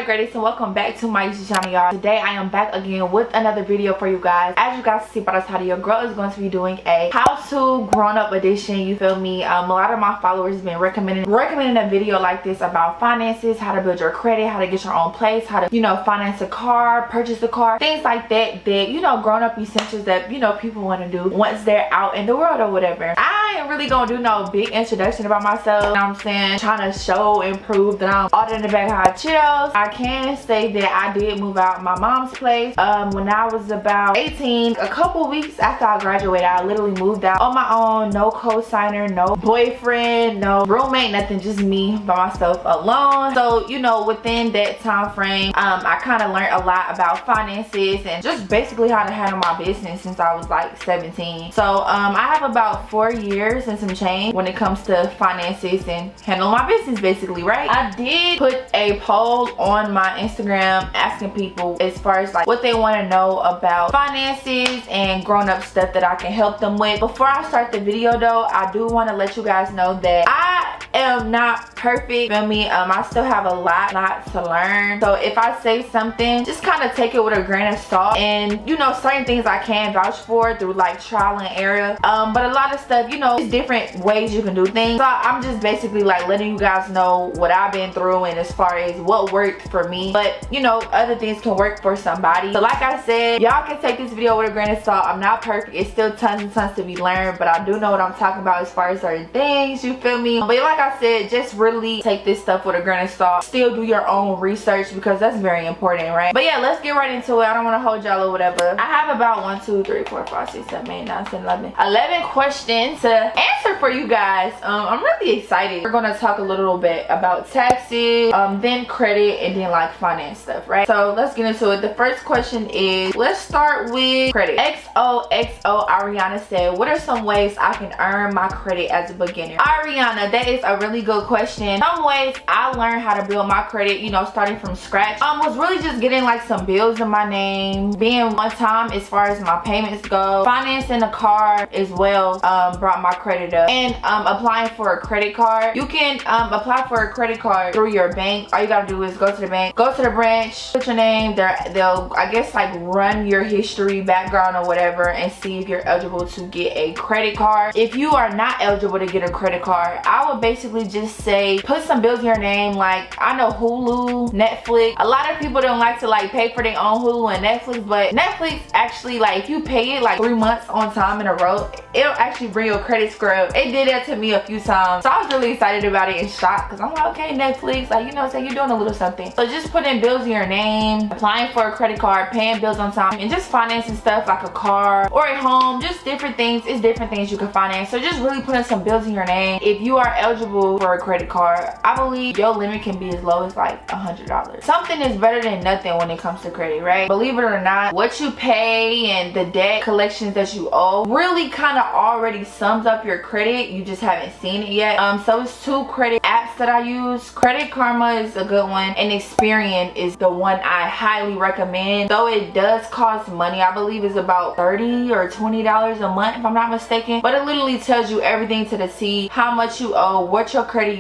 Greatest, and welcome back to my YouTube channel, y'all. Today I am back again with another video for you guys. As you guys see by the title, your girl is going to be doing a how to grown up edition. You feel me? A lot of my followers have been recommending a video like this about finances, how to build your credit, how to get your own place, how to finance a car, purchase a car, things like that grown up essentials that people want to do once they're out in the world or whatever. I ain't really gonna do no big introduction about myself. You know what I'm saying? Trying to show and prove that I'm all in the bag of hot Cheetos. I can say that I did move out my mom's place when I was about 18. A couple weeks after I graduated, I literally moved out on my own. No co-signer, no boyfriend, no roommate, nothing, just me by myself alone. So within that time frame, I kind of learned a lot about finances and just basically how to handle my business since I was like 17. So I have about 4 years and some change when it comes to finances and handling my business, basically, right? I did put a poll on my Instagram asking people as far as like what they want to know about finances and grown-up stuff that I can help them with. Before I start the video though, I do want to let you guys know that I am not perfect, feel me? I still have a lot to learn. So if I say something, just kind of take it with a grain of salt. And certain things I can vouch for through like trial and error. But a lot of stuff, it's different ways you can do things. So I'm just basically like letting you guys know what I've been through and as far as what worked for me. But other things can work for somebody. So like I said, y'all can take this video with a grain of salt. I'm not perfect. It's still tons and tons to be learned, but I do know what I'm talking about as far as certain things, you feel me? But like I said, just really take this stuff with a grain of salt. Still do your own research because that's very important, right? But yeah, let's get right into it. I don't want to hold y'all or whatever. I have about 1, 2, 3, 4, 5, 6, 7, 8, 9, 10, 11 questions to answer for you guys. I'm really excited. We're gonna talk a little bit about taxes, then credit, and then like finance stuff, right? So let's get into it. The first question is, let's start with credit. XOXO Ariana said, what are some ways I can earn my credit as a beginner? Ariana, that is a really good question. Some ways I learned how to build my credit, starting from scratch, was really just getting like some bills in my name, being one time as far as my payments go, financing a car as well, brought my credit up, and applying for a credit card. You can apply for a credit card through your bank. All you gotta do is go to the bank, go to the branch, put your name there. They'll, I guess, like run your history, background or whatever, and see if you're eligible to get a credit card. If you are not eligible to get a credit card, I would basically just say put some bills in your name. Like, I know Hulu, Netflix. A lot of people don't like to like pay for their own Hulu and Netflix, but Netflix actually, like, if you pay it like 3 months on time in a row, it'll actually bring your credit score up. It did that to me a few times, so I was really excited about it and shocked because I'm like, okay, Netflix, like, say you're doing a little something. So just putting bills in your name, applying for a credit card, paying bills on time, and just financing stuff like a car or a home, just different things. It's different things you can finance. So just really putting some bills in your name. If you are eligible for a credit card, I believe your limit can be as low as like $100. Something is better than nothing when it comes to credit, right? Believe it or not, what you pay and the debt collections that you owe really kind of already sums up your credit. You just haven't seen it yet. So it's 2 credit apps that I use. Credit Karma is a good one, and Experian is the one I highly recommend. Though it does cost money, I believe it's about $30 or $20 a month if I'm not mistaken, but it literally tells you everything to the T, how much you owe, what your credit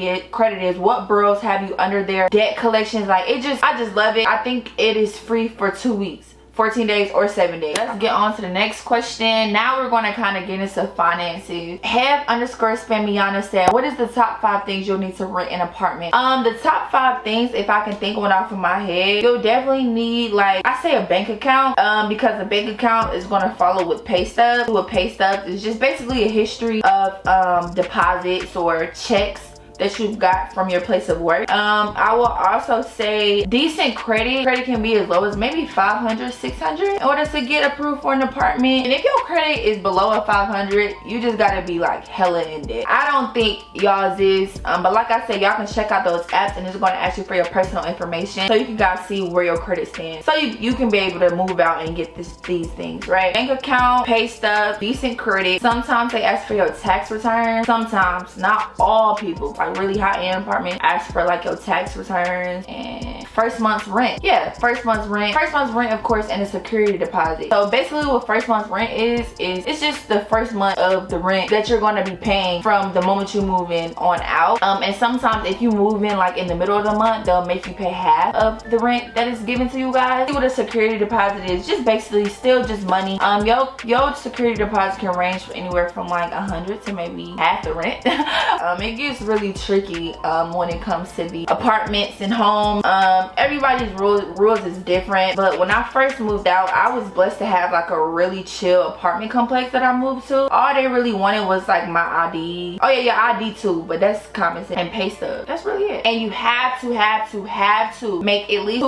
is, what bureaus have you under their debt collections. Like, I just love it. I think it is free for 2 weeks, 14 days or 7 days. Let's get on to the next question. Now we're going to kind of get into finances. Have_Spamiana said, what is the top 5 things you'll need to rent an apartment? The top 5 things, if I can think one off of my head, you'll definitely need, like, I say a bank account, because a bank account is going to follow with pay stubs. With pay stubs is just basically a history of deposits or checks that you've got from your place of work. I will also say decent credit. Credit can be as low as maybe $500, $600 in order to get approved for an apartment. And if your credit is below a $500, you just gotta be like hella in debt. I don't think y'all's is, but like I said, y'all can check out those apps and it's gonna ask you for your personal information so you can guys see where your credit stands. So you can be able to move out and get these things, right? Bank account, pay stubs, decent credit. Sometimes they ask for your tax return. Sometimes, not all people. Like like really high-end apartment, ask for like your tax returns and first month's rent. Yeah, first month's rent of course, and a security deposit. So basically what first month's rent is it's just the first month of the rent that you're going to be paying from the moment you move in on out. And sometimes if you move in like in the middle of the month, they'll make you pay half of the rent that is given to you guys. See what a security deposit is, just basically still just money. Your security deposit can range from anywhere from like 100 to maybe half the rent. It gets really tricky when it comes to the apartments and homes. Everybody's rules is different, but when I first moved out, I was blessed to have like a really chill apartment complex that I moved to. All they really wanted was like my ID. Oh yeah, your ID too, but that's common sense, and pay stub. That's really it. And you have to make at least 2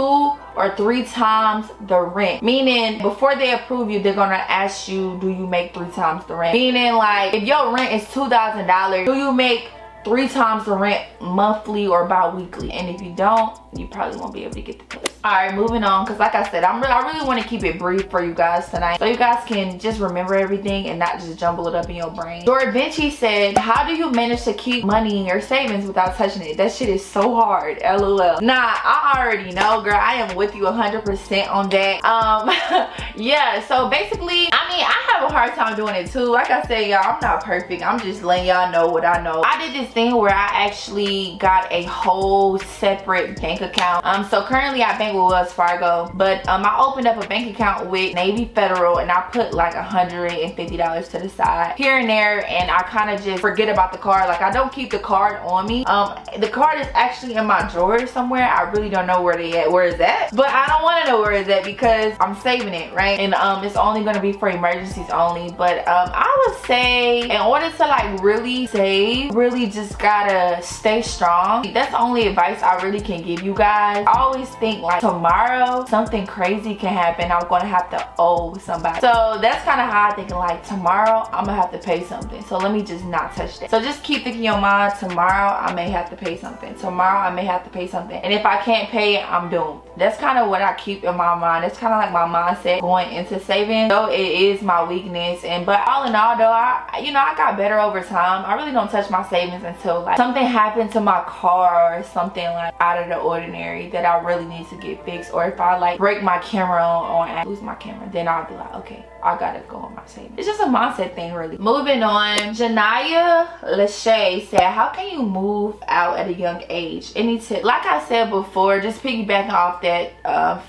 or 3 times the rent. Meaning before they approve you, they're gonna ask you, do you make 3 times the rent? Meaning like if your rent is $2,000, do you make 3 times the rent monthly or bi-weekly? And if you don't, you probably won't be able to get the place. All right, moving on, because like I said, I really want to keep it brief for you guys tonight, so you guys can just remember everything and not just jumble it up in your brain. Dora Vinci said, how do you manage to keep money in your savings without touching it? That shit is so hard, LOL. Nah, I already know, girl. I am with you 100% on that. Yeah, so basically, I mean, I have a hard time doing it too. Like I said, y'all, I'm not perfect. I'm just letting y'all know what I know. I did this thing where I actually got a whole separate bank account. So currently I bank with Wells Fargo, but I opened up a bank account with Navy Federal, and I put like $150 to the side here and there, and I kind of just forget about the card. Like, I don't keep the card on me. The card is actually in my drawer somewhere. I really don't know where it's at, but I don't want to know where it's at because I'm saving it, right? And it's only going to be for emergencies only. But I would say in order to like really save, really just gotta stay strong. That's the only advice I really can give you guys. I always think like tomorrow something crazy can happen. I'm gonna have to owe somebody. So that's kind of how I think, like tomorrow I'm gonna have to pay something, so let me just not touch that. So just keep thinking in your mind, tomorrow I may have to pay something, tomorrow I may have to pay something, and if I can't pay it, I'm doomed. That's kind of what I keep in my mind. It's kind of like my mindset going into saving, though it is my weakness. And but all in all though, I got better over time. I really don't touch my savings until like something happened to my car or something like out of the ordinary that I really need to get fixed, or if I like break my camera or I lose my camera, then I'll be like, okay, I gotta go on my savings. It's just a mindset thing, really. Moving on, Janaya Lachey said, how can you move out at a young age? Any tip? Like I said before, just piggybacking off that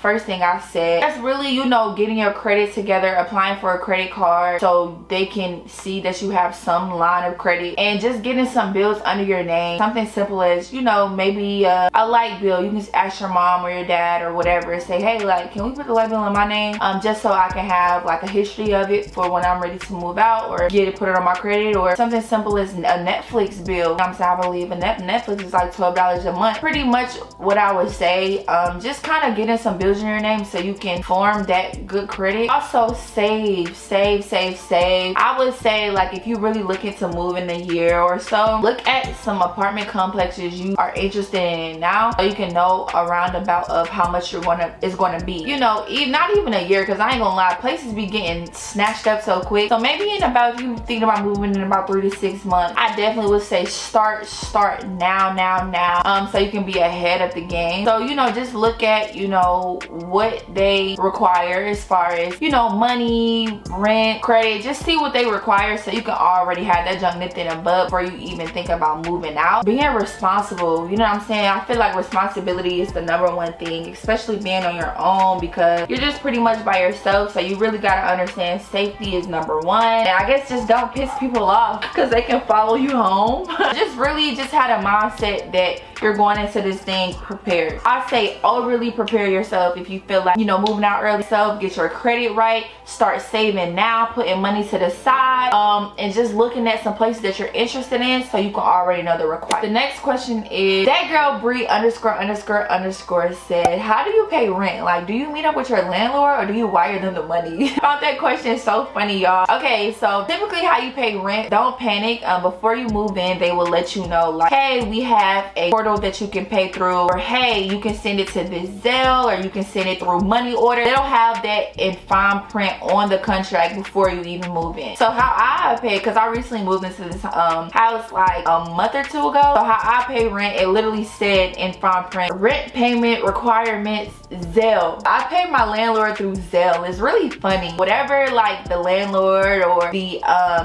first thing I said, that's really, getting your credit together, applying for a credit card so they can see that you have some line of credit, and just getting some bills under your name. Something simple as, maybe a light bill. You can just ask your mom or your dad or whatever, say, hey, like, can we put the light bill in my name? Just so I can have like a history of it for when I'm ready to move out, or put it on my credit. Or something simple as a Netflix bill. I'm saying, I believe Netflix is like $12 a month. Pretty much what I would say. Just kind of getting some bills in your name so you can form that good credit. Also save. I would say, like, if you really looking to move in a year or so, look at some apartment complexes you are interested in now, so you can know a roundabout of how much it's gonna be. Not even a year, because I ain't gonna lie, places be getting snatched up so quick. So maybe if you thinking about moving in about 3 to 6 months, I definitely would say start now, so you can be ahead of the game. So just look at what they require as far as money, rent, credit. Just see what they require so you can already have that junk nipped in the bud before you even think about moving out. Being responsible, you know what I'm saying? I feel like responsibility is the #1 thing, especially being on your own, because you're just pretty much by yourself. So you really gotta understand safety is #1. And I guess just don't piss people off because they can follow you home. just had a mindset that you're going into this thing prepared. I say overly prepare yourself if you feel like moving out early. So get your credit right, start saving now, putting money to the side, and just looking at some places that you're interested in so you can already know the requirements. The next question is, that girl Bree ___ said, how do you pay rent? Like, do you meet up with your landlord or do you wire them the money? I found that question so funny, y'all. Okay, so typically how you pay rent, don't panic. Before you move in, they will let you know, like, hey, we have a portal that you can pay through, or hey, you can send it to this Zelle, or you can send it through money order. They'll have that in fine print on the contract before you even move in. So how I pay, because I recently moved into this house like a month or two ago, so how I pay rent, it literally said in fine print, rent payment requirements Zelle. I pay my landlord through Zelle. It's really funny. Whatever like the landlord or the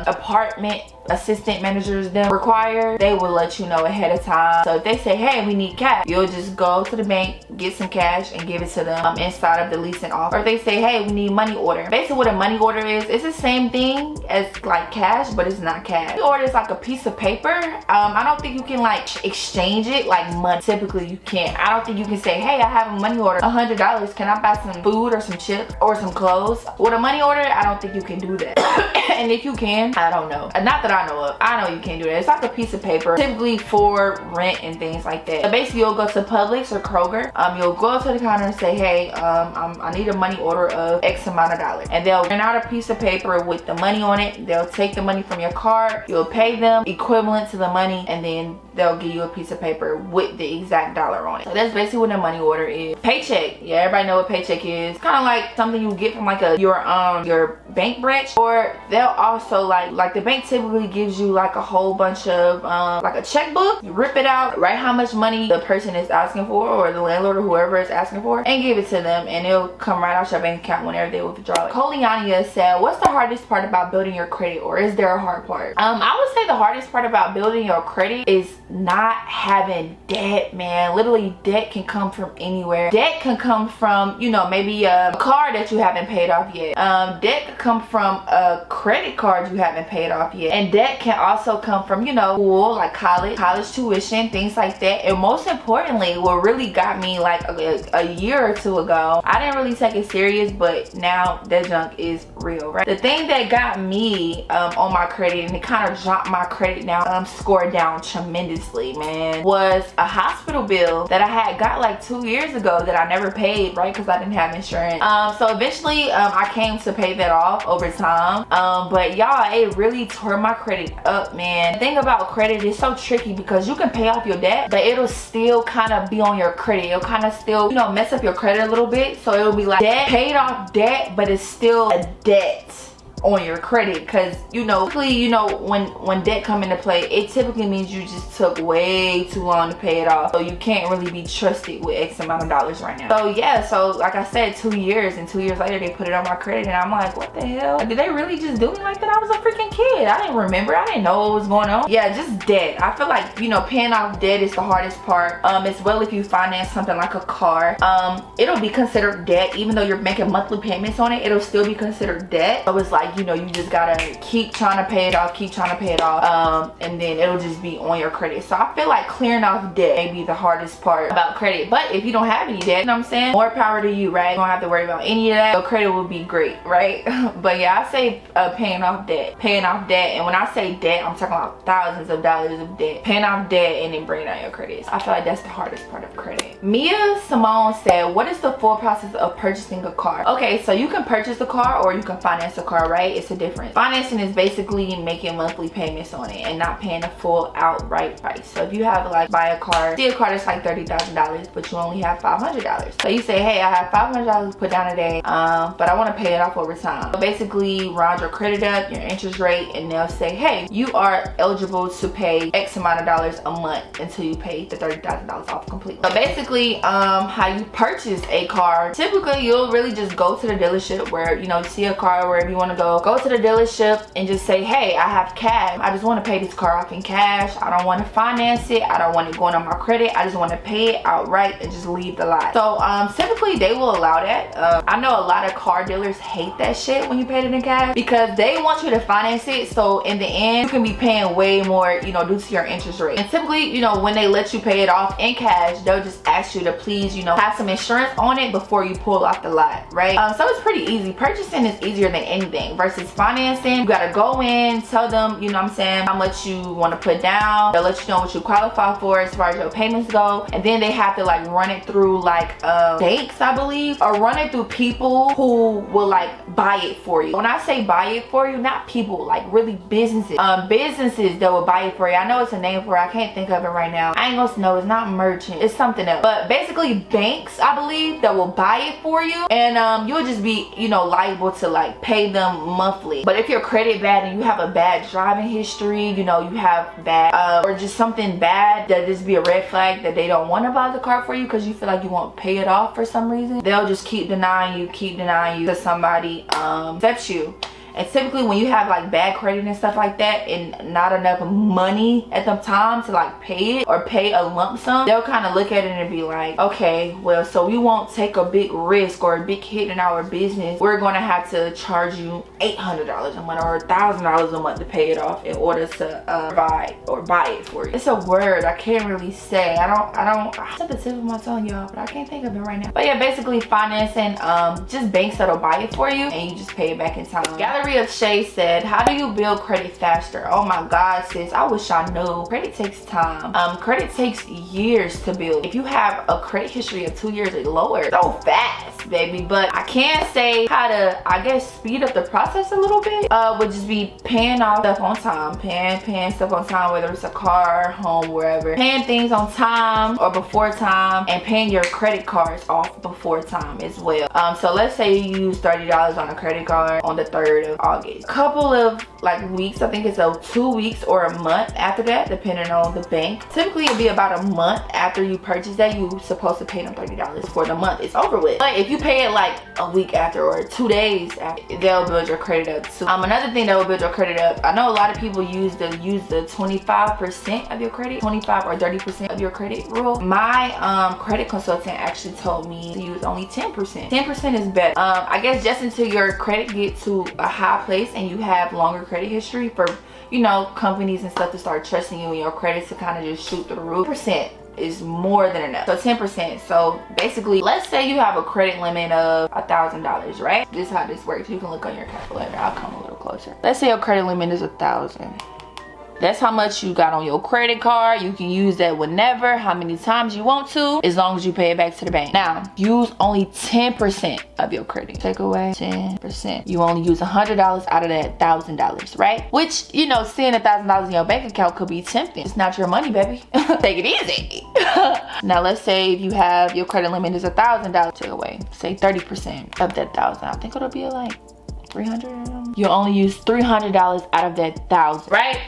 apartment assistant managers them require, they will let you know ahead of time. So if they say, hey, we need cash, you'll just go to the bank, get some cash, and give it to them inside of the leasing office. Or if they say, hey, we need money order. Basically what a money order is, it's the same thing as like cash, but it's not cash. Money order is like a piece of paper. I don't think you can like exchange it like money. Typically you can't. I don't think you can say, hey, I have a money order, $100, can I buy some food or some chips or some clothes? With a money order, I don't think you can do that. And if you can, I don't know. Not that I know of. I know you can't do that. It's like a piece of paper, typically for rent and things like that. So basically you'll go to Publix or Kroger. You'll go up to the counter and say, hey, I need a money order of X amount of dollars. And they'll print out a piece of paper with the money on it. They'll take the money from your card. You'll pay them equivalent to the money, and then they'll give you a piece of paper with the exact dollar on it. So that's basically what a money order is. Paycheck. Yeah, everybody know what paycheck is. It's kind of like something you get from like your bank branch, or they'll also like the bank typically gives you like a whole bunch of like a checkbook. You rip it out, write how much money the person is asking for, or the landlord or whoever is asking for, and give it to them, and it'll come right out your bank account whenever they withdraw it. Koliania said, what's the hardest part about building your credit, or is there a hard part? I would say the hardest part about building your credit is not having debt, man. Literally, debt can come from anywhere. Debt can come from, you know, maybe a car that you haven't paid off yet. Debt could come from a credit card you haven't paid off yet. And debt can also come from, you know, school, like college tuition, things like that. And most importantly, what really got me like a year or two ago, I didn't really take it serious, but now that junk is real, right? The thing that got me on my credit, and it kind of dropped my credit down, score down tremendously, man, was a hospital bill that I had got like 2 years ago that I never paid, right? Because I didn't have insurance. So eventually I came to pay that off over time. But y'all, it really tore my credit up, man. The thing about credit is so tricky because you can pay off your debt, but it'll still kind of be on your credit. It'll kind of still, you know, mess up your credit a little bit. So it'll be like debt, paid off debt, but it's still a debt on your credit, because you know, typically, you know, when debt come into play, it typically means you just took way too long to pay it off, so you can't really be trusted with X amount of dollars right now. So yeah, so like I said, 2 years, and 2 years later they put it on my credit, and I'm like, what the hell, did they really just do me like that? I was a freaking kid. I didn't remember. I didn't know what was going on. Yeah, just debt. I feel like, you know, paying off debt is the hardest part, as well. If you finance something like a car, it'll be considered debt. Even though you're making monthly payments on it, it'll still be considered debt. So it's like, you know, you just gotta keep trying to pay it off, and then it'll just be on your credit. So I feel like clearing off debt may be the hardest part about credit. But if you don't have any debt, you know what I'm saying, more power to you, right? You don't have to worry about any of that. Your credit will be great, right? But yeah, I say paying off debt. And when I say debt, I'm talking about thousands of dollars of debt. Paying off debt and then bringing down your credit. I feel like that's the hardest part of credit. Mia Simone said, what is the full process of purchasing a car? Okay, so you can purchase a car or you can finance a car, right? It's a difference. Financing is basically making monthly payments on it and not paying a full outright price. So if you have like buy a car, see a car that's like $30,000, but you only have $500. So you say, hey, I have $500 to put down today, but I want to pay it off over time. So basically round your credit up, your interest rate, and they'll say, hey, you are eligible to pay X amount of dollars a month until you pay the $30,000 off completely. So basically how you purchase a car, typically you'll really just go to the dealership where, you know, you see a car wherever you want to go to the dealership and just say, hey, I have cash. I just want to pay this car off in cash. I don't want to finance it. I don't want it going on my credit. I just want to pay it outright and just leave the lot. So typically they will allow that. I know a lot of car dealers hate that shit when you pay it in cash because they want you to finance it, so in the end you can be paying way more, you know, due to your interest rate. And typically, you know, when they let you pay it off in cash, they'll just ask you to please, you know, have some insurance on it before you pull off the lot, right? So it's pretty easy. Purchasing is easier than anything. versus financing. You gotta go in, tell them, you know what I'm saying, how much you want to put down. They'll let you know what you qualify for as far as your payments go, and then they have to like run it through like banks, I believe, or run it through people who will like buy it for you. When I say buy it for you, not people, like really businesses, businesses that will buy it for you. I know it's a name for it, I can't think of it right now. I ain't gonna know, it's not merchant, it's something else, but basically banks, I believe, that will buy it for you, and you'll just be, you know, liable to like pay them monthly. But if your credit bad and you have a bad driving history, you know, you have bad or just something bad that just be a red flag that they don't want to buy the car for you because you feel like you won't pay it off for some reason, they'll just keep denying you till somebody accepts you. And typically when you have like bad credit and stuff like that and not enough money at the time to like pay it or pay a lump sum, they'll kind of look at it and be like, okay, well, so we won't take a big risk or a big hit in our business. We're going to have to charge you $800 a month or $1,000 a month to pay it off in order to buy it for you. It's a word I can't really say. I don't it's at the tip of my tongue, y'all, but I can't think of it right now. But yeah, basically financing, just banks that'll buy it for you and you just pay it back in time. Gallery of Shay said, how do you build credit faster? Oh my god, sis, I wish I knew. Credit takes time. Credit takes years to build. If you have a credit history of 2 years or lower, so fast, baby. But I can say how to, I guess, speed up the process a little bit would just be paying off stuff on time, paying stuff on time, whether it's a car, home, wherever, paying things on time or before time, and paying your credit cards off before time as well. So let's say you use $30 on a credit card on the 3rd of August. A couple of like weeks, I think it's 2 weeks or a month after that, depending on the bank. Typically it'd be about a month after you purchase that, you're supposed to pay them $30 before the month is over with. But if you pay it like a week after or 2 days after, they'll build your credit up too. Another thing that will build your credit up, I know a lot of people use the 25% of your credit, 25 or 30% of your credit rule. My credit consultant actually told me to use only 10%. 10% is better. I guess just until your credit gets to a high place and you have longer credit history for, you know, companies and stuff to start trusting you and your credit to kind of just shoot through the roof. Percent is more than enough. So 10%. So basically, let's say you have a credit limit of $1,000, right? This is how this works. You can look on your calculator. I'll come a little closer. Let's say your credit limit is $1,000. That's how much you got on your credit card. You can use that whenever, how many times you want to, as long as you pay it back to the bank. Now, use only 10% of your credit. Take away 10%. You only use $100 out of that $1,000, right? Which, you know, seeing $1,000 in your bank account could be tempting. It's not your money, baby. Take it easy. Now, let's say if you have your credit limit is $1,000. Take away, say 30% of that $1,000. I think it'll be like $300. You only use $300 out of that $1,000, right?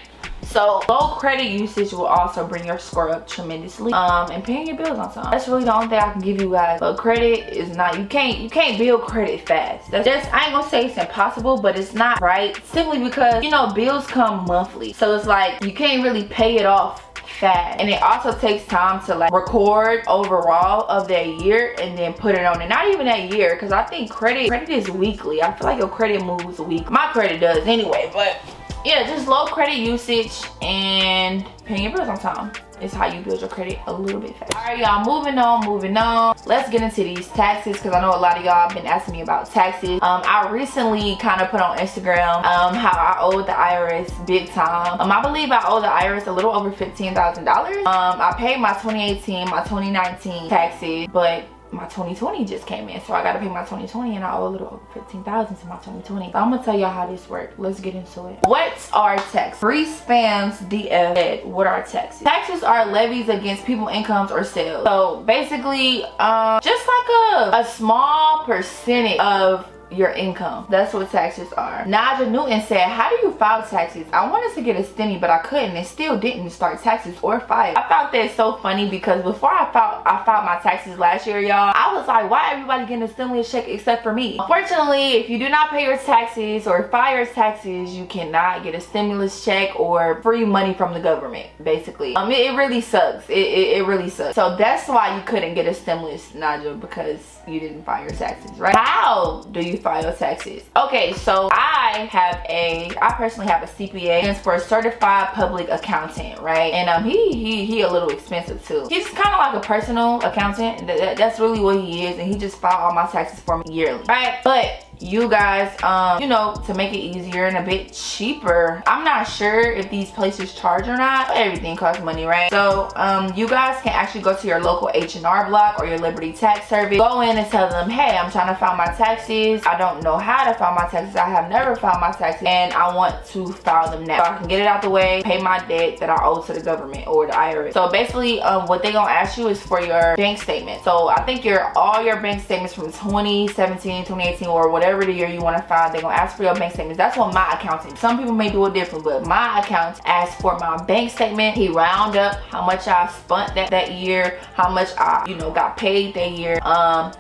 So low credit usage will also bring your score up tremendously, and paying your bills on time. That's really the only thing I can give you guys. But credit is not, you can't build credit fast. That's just, I ain't gonna say it's impossible, but it's not, right? Simply because, you know, bills come monthly, so it's like you can't really pay it off fast, and it also takes time to like record overall of that year and then put it on. And not even that year, because I think credit is weekly. I feel like your credit moves weekly. My credit does anyway. But yeah, just low credit usage and paying your bills on time is how you build your credit a little bit faster. All right, y'all, moving on. Let's get into these taxes, because I know a lot of y'all have been asking me about taxes. I recently kind of put on Instagram how I owed the IRS big time. I believe I owe the IRS a little over $15,000. I paid my 2018, my 2019 taxes, but my 2020 just came in, so I gotta pay my 2020, and I owe a little over $15,000 to my 2020. So I'm gonna tell y'all how this works. Let's get into it. What's our tax? Free spams DF said, what are taxes? Taxes are levies against people incomes or sales. So basically, just like a small percentage of your income. That's what taxes are. Naja Newton said, how do you file taxes? I wanted to get a stimmy, but I couldn't and still didn't start taxes or file. I found that so funny because before I filed my taxes last year, y'all, I was like, why everybody getting a stimulus check except for me? Unfortunately, if you do not pay your taxes or file your taxes, you cannot get a stimulus check or free money from the government, basically. It really sucks. It really sucks. So that's why you couldn't get a stimulus, Naja, because you didn't file your taxes, right? How do you file your taxes? Okay, so I personally have a CPA, stands for Certified Public Accountant, right? And he a little expensive too. He's kind of like a personal accountant. That's really what he is, and he just filed all my taxes for me yearly, right? But you guys, you know, to make it easier and a bit cheaper. I'm not sure if these places charge or not. Everything costs money, right? So you guys can actually go to your local H&R Block or your Liberty Tax Service. Go in and tell them, hey, I'm trying to file my taxes. I don't know how to file my taxes. I have never filed my taxes and I want to file them now so I can get it out the way, pay my debt that I owe to the government or the IRS. So basically what they gonna ask you is for your bank statement. So I think all your bank statements from 2017, 2018, or whatever the year you want to file, they're gonna ask for your bank statements. That's what my accountant, some people may do it different, but my accountant asked for my bank statement. He round up how much I spent that year, how much I, you know, got paid that year.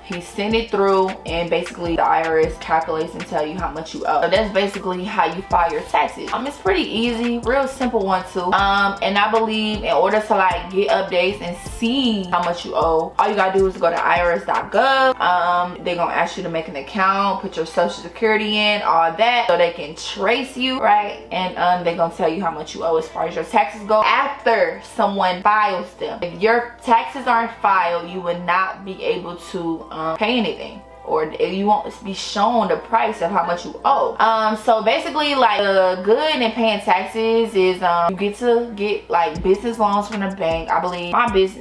He sent it through, and basically the IRS calculates and tell you how much you owe. So that's basically how you file your taxes. It's pretty easy, real simple one too. And I believe in order to like get updates and see how much you owe, all you gotta do is go to irs.gov. They're gonna ask you to make an account, put your social security in, all that, so they can trace you, right? And they're gonna tell you how much you owe as far as your taxes go after someone files them. If your taxes aren't filed, you would not be able to pay anything, or you won't be shown the price of how much you owe. So basically, like, the good in paying taxes is you get to get like business loans from the bank. I believe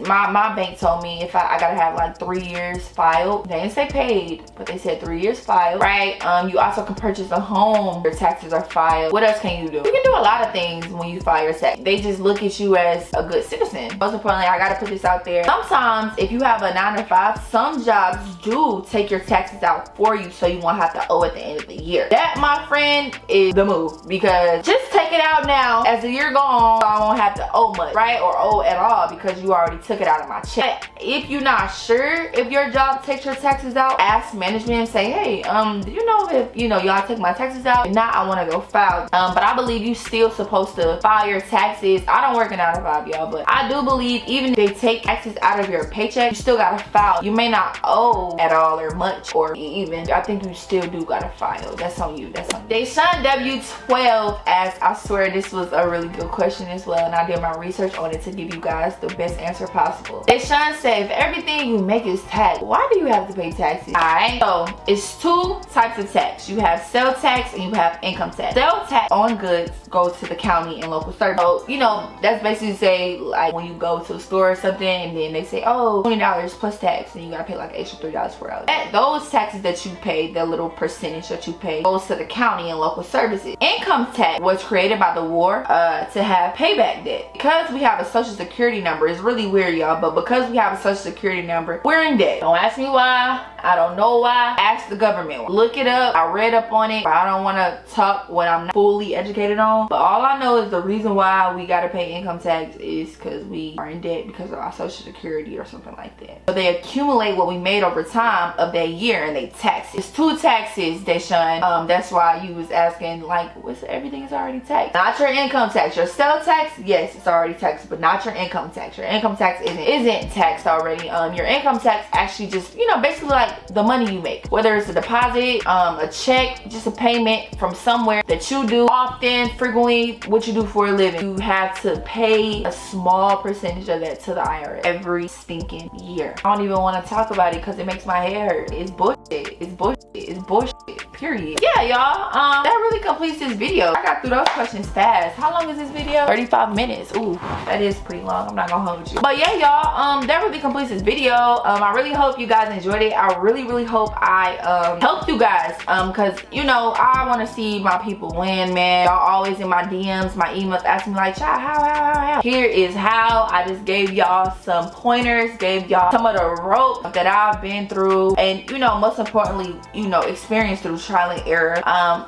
my bank told me if I gotta have like 3 years filed. They didn't say paid, but they said 3 years filed, right? You also can purchase a home. Your taxes are filed. What else can you do? You can do a lot of things when you file your tax. They just look at you as a good citizen. Most importantly, I gotta put this out there. Sometimes if you have a 9 to 5, some jobs do take your taxes out for you so you won't have to owe at the end of the year. That, my friend, is the move, because just take it out now. As the year goes on, I won't have to owe much, right? Or owe at all, because you already took it out of my check. But if you're not sure if your job takes your taxes out, ask management and say, hey, do you know if, you know, y'all take my taxes out? If not, I want to go file. But I believe you still supposed to file your taxes. I don't work a 9 to 5, y'all, but I do believe even if they take taxes out of your paycheck, you still gotta file. You may not owe at all or much, or even, I think you still do gotta file. That's on you. That's on you. Deshaun W12 asked, I swear this was a really good question as well, and I did my research on it to give you guys the best answer possible. Deshaun said, if everything you make is taxed, why do you have to pay taxes? Alright, so it's 2 types of tax. You have sales tax and you have income tax. Sales tax on goods goes to the county and local service. So, you know, that's basically say, like, when you go to a store or something and then they say, oh, $20 plus tax, and you gotta pay like an extra $3, $4. Those taxes that you pay, the little percentage that you pay, goes to the county and local services. Income tax was created by the war to have payback debt. Because we have a social security number, it's really weird, y'all, but because we have a social security number, we're in debt. Don't ask me why. I don't know why. Ask the government. Look it up. I read up on it, but I don't want to talk what I'm not fully educated on. But all I know is the reason why we got to pay income tax is because we are in debt because of our social security or something like that. So they accumulate what we made over time of that year and they tax it. It's 2 taxes, Deshaun. That's why you was asking, like, what's everything is already taxed. Not your income tax. Your sales tax, yes, it's already taxed, but not your income tax. Your income tax isn't taxed already. Your income tax actually just, you know, basically like the money you make, whether it's a deposit, a check, just a payment from somewhere that you do often, frequently, what you do for a living. You have to pay a small percentage of that to the IRS every stinking year. I don't even want to talk about it because it makes my head hurt. It's bullshit. It's bullshit. It's bullshit. Period. Yeah, y'all. That really completes this video. I got through those questions fast. How long is this video? 35 minutes. Ooh, that is pretty long. I'm not gonna hold you. But yeah, y'all. That really completes this video. I really hope you guys enjoyed it. I really hope I helped you guys. Cause you know, I want to see my people win, man. Y'all always in my DMs, my emails asking me like, child, how? Here is how. I just gave y'all some pointers, gave y'all some of the rope that I've been through, and you know, most importantly, you know, experienced through trial and error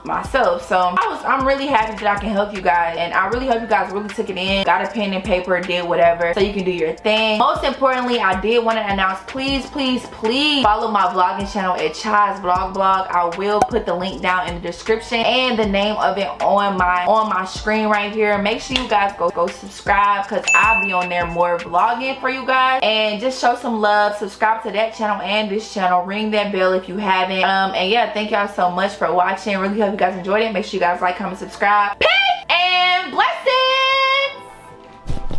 myself. So I'm really happy that I can help you guys, and I really hope you guys really took it in, got a pen and paper, did whatever so you can do your thing. Most importantly, I did want to announce, please follow my vlogging channel at Chai's Vlog. I will put the link down in the description and the name of it on my screen right here. Make sure you guys go subscribe, because I'll be on there more vlogging for you guys, and just show some love. Subscribe to that channel and this channel, ring that bell if you haven't. And yeah, thank y'all so much for watching. Really hope you guys enjoyed it. Make sure you guys like, comment, subscribe. Peace!